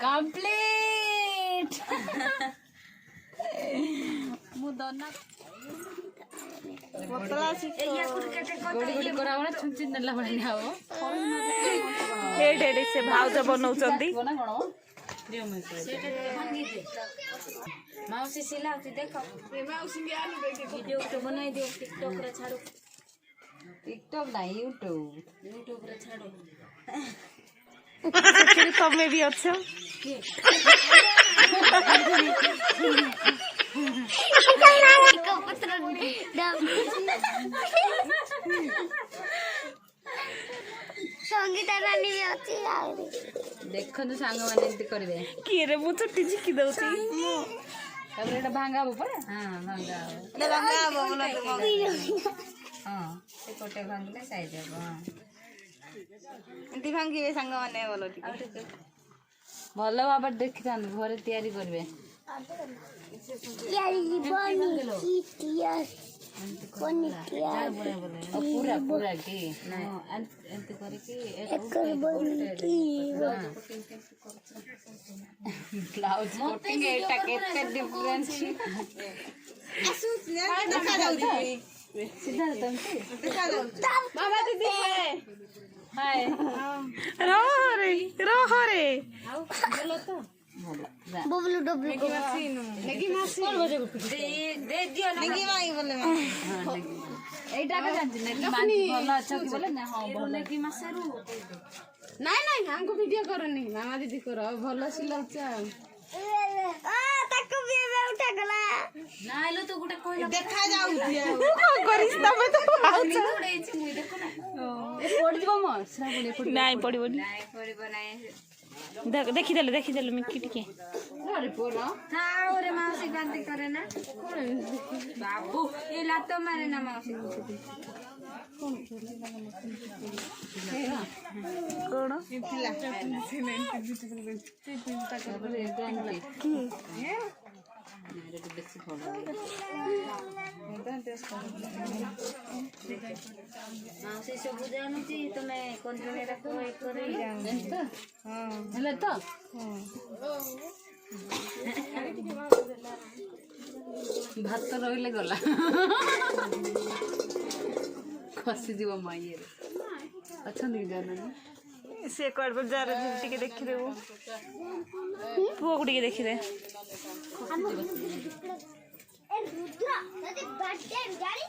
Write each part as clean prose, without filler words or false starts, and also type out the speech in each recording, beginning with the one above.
complete मु दोना गोड़ी करा बना छुंची नला बना हो हे से भाउज बनौचंदी माउसी सिलाउती देखो वीडियो तो बनाई दियो टिकटॉक रे छाड़ो टिकटॉक ना यूट्यूब रे छाड़ो फिर तमे भी अच्छो संगीता रानी भी अच्छी देखनु सांग माने एंती करबे की रे मु छुट्टी झिकी दउची तबरे एटा भांगा बो परे हां भांगा ले भांगा बोला तो हां से कोटे भांगले साइड देबो हां एंती भांगीबे संग माने बोलो ठीक भलो बाबा देखि थान घरे तयारी करबे यार बनी यार पूरा पूरा की एंती करे की ब्लाउज कटिंग एटा केते डिफरेंस देखा जाउची सीधा तमसे देखा जाउची बाबा दीदी हाय रहो रे बोलो तो बबलू डबलू को नेगी मासी दे दियो ना नेगी माई बोले एटा का जानती ना कि मांची भलो अच्छा कि बोले ना हां भलो कि मासेरू नहीं नहीं हमको वीडियो करो नहीं मामा दीदी करो भलो सिलाउछ ताको भी उठा गला ना आइलो तो गुटे कोइला देखा जाउची करिस तमे तो आउछ उड़ेछि मुई देखो ना पड़ जीवो म श्रावणी पड़ नहीं पड़िबो नाइ पड़ी बनाए देखी देले मिकी टिके अरे पोरा थाओ रे माउसी गलती करे ना बाबू ये लातो मारे ना माउसी कोण माउसी सब जानुची तमे कंट्रोल रखो एक करे जाऊ हां हेले तो भात तो रहिले गला खसी जीव माइए अच्छा नहीं जाना से कर जार टिके देखि देबो पुओ गुडी के देखि दे ए रुद्र नदी बर्थडे गाड़ी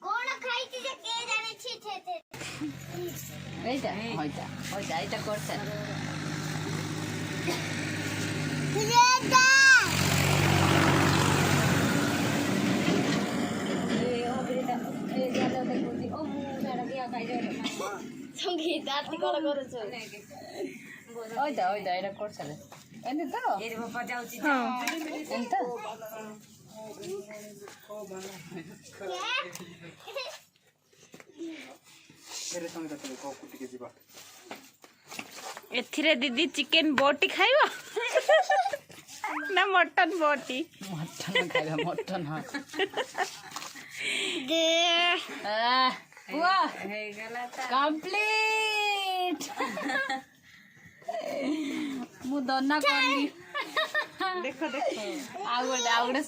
कोन खाइती जे के जाने छी छे एटा होइता एटा करछन रेदा संगीत आरती कोन करछ होइता एटा करछन एने तो ए रे बाबा जाउची एने तो एथिरे दीदी चिकन बोटी खाइबो ना मटन बोटी खाइबा मटन हां दे वाह हे गला त कंप्लीट मु दोना करनी देखो आउडे